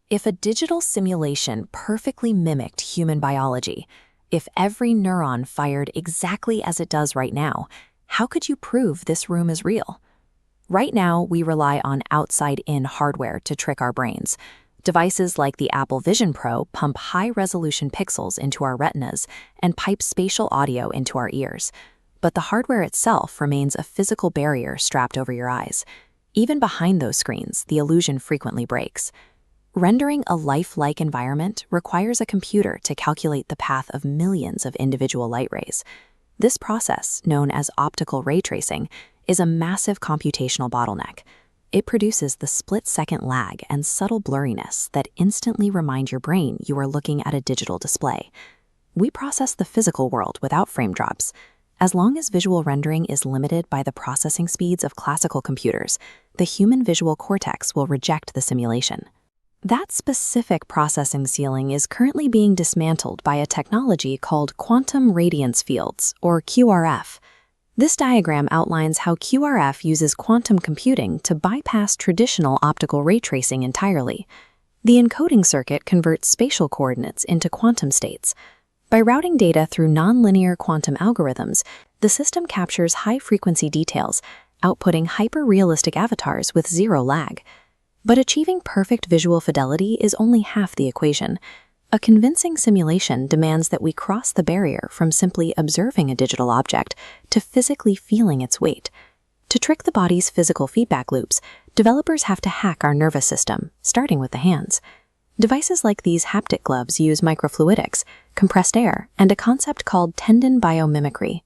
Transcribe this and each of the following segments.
If a digital simulation perfectly mimicked human biology, if every neuron fired exactly as it does right now, how could you prove this room is real? Right now, we rely on outside-in hardware to trick our brains. Devices like the Apple Vision Pro pump high-resolution pixels into our retinas and pipe spatial audio into our ears. But the hardware itself remains a physical barrier strapped over your eyes. Even behind those screens, the illusion frequently breaks. Rendering a lifelike environment requires a computer to calculate the path of millions of individual light rays. This process, known as optical ray tracing, is a massive computational bottleneck. It produces the split-second lag and subtle blurriness that instantly remind your brain you are looking at a digital display. We process the physical world without frame drops. As long as visual rendering is limited by the processing speeds of classical computers, the human visual cortex will reject the simulation. That specific processing ceiling is currently being dismantled by a technology called quantum radiance fields, or QRF. This diagram outlines how QRF uses quantum computing to bypass traditional optical ray tracing entirely. The encoding circuit converts spatial coordinates into quantum states. By routing data through nonlinear quantum algorithms, the system captures high-frequency details, outputting hyper-realistic avatars with zero lag. But achieving perfect visual fidelity is only half the equation. A convincing simulation demands that we cross the barrier from simply observing a digital object to physically feeling its weight. To trick the body's physical feedback loops, developers have to hack our nervous system, starting with the hands. Devices like these haptic gloves use microfluidics, compressed air, and a concept called tendon biomimicry.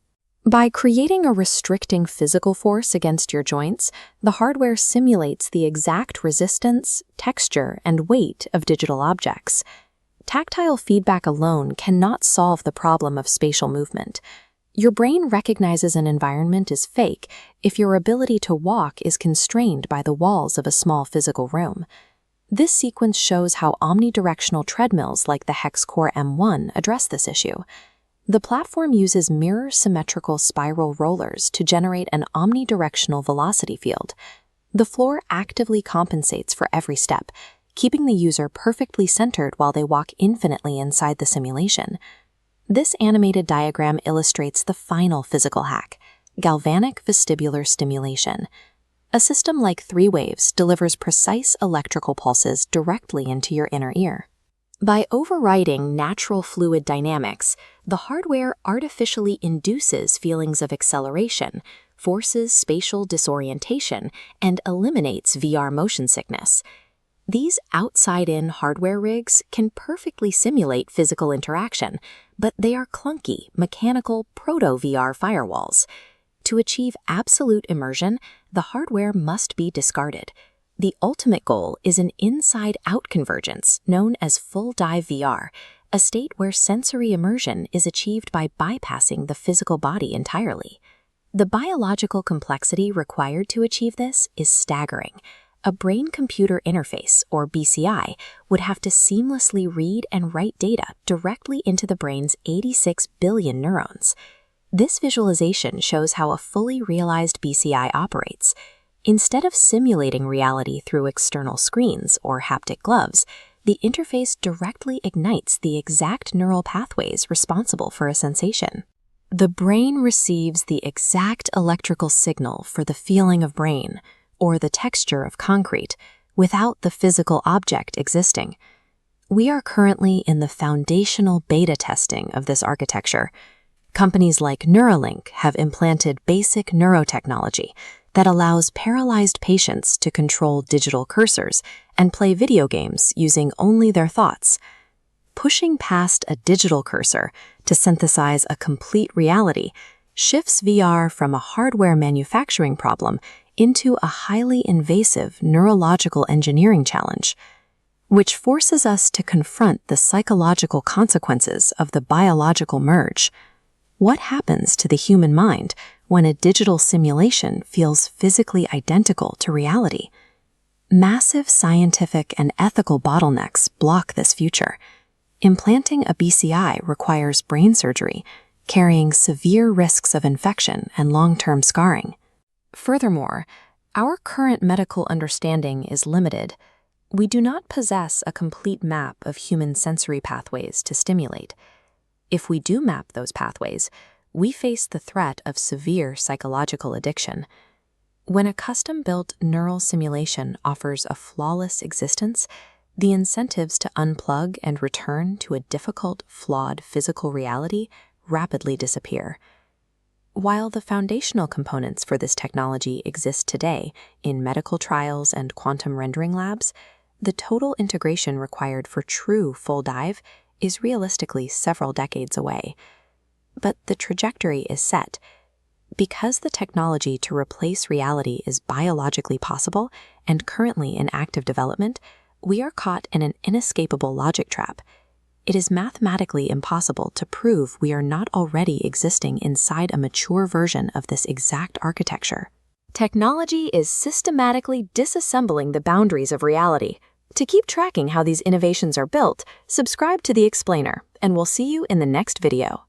By creating a restricting physical force against your joints, the hardware simulates the exact resistance, texture, and weight of digital objects. Tactile feedback alone cannot solve the problem of spatial movement. Your brain recognizes an environment is fake if your ability to walk is constrained by the walls of a small physical room. This sequence shows how omnidirectional treadmills like the HexCore M1 address this issue. The platform uses mirror-symmetrical spiral rollers to generate an omnidirectional velocity field. The floor actively compensates for every step, keeping the user perfectly centered while they walk infinitely inside the simulation. This animated diagram illustrates the final physical hack: galvanic vestibular stimulation. A system like 3Waves delivers precise electrical pulses directly into your inner ear. By overriding natural fluid dynamics, the hardware artificially induces feelings of acceleration, forces spatial disorientation, and eliminates VR motion sickness. These outside-in hardware rigs can perfectly simulate physical interaction, but they are clunky, mechanical proto-VR firewalls. To achieve absolute immersion, the hardware must be discarded. The ultimate goal is an inside-out convergence known as full-dive VR, a state where sensory immersion is achieved by bypassing the physical body entirely. The biological complexity required to achieve this is staggering. A brain-computer interface, or BCI, would have to seamlessly read and write data directly into the brain's 86 billion neurons. This visualization shows how a fully realized BCI operates. Instead of simulating reality through external screens or haptic gloves, the interface directly ignites the exact neural pathways responsible for a sensation. The brain receives the exact electrical signal for the feeling of brain, or the texture of concrete, without the physical object existing. We are currently in the foundational beta testing of this architecture. Companies like Neuralink have implanted basic neurotechnology that allows paralyzed patients to control digital cursors and play video games using only their thoughts. Pushing past a digital cursor to synthesize a complete reality shifts VR from a hardware manufacturing problem into a highly invasive neurological engineering challenge, which forces us to confront the psychological consequences of the biological merge. What happens to the human mind when a digital simulation feels physically identical to reality? Massive scientific and ethical bottlenecks block this future. Implanting a BCI requires brain surgery, carrying severe risks of infection and long-term scarring. Furthermore, our current medical understanding is limited. We do not possess a complete map of human sensory pathways to stimulate. If we do map those pathways, we face the threat of severe psychological addiction. When a custom-built neural simulation offers a flawless existence, the incentives to unplug and return to a difficult, flawed physical reality rapidly disappear. While the foundational components for this technology exist today in medical trials and quantum rendering labs, the total integration required for true full dive is realistically several decades away. But the trajectory is set. Because the technology to replace reality is biologically possible and currently in active development, we are caught in an inescapable logic trap. It is mathematically impossible to prove we are not already existing inside a mature version of this exact architecture. Technology is systematically disassembling the boundaries of reality. To keep tracking how these innovations are built, subscribe to The Explainer, and we'll see you in the next video.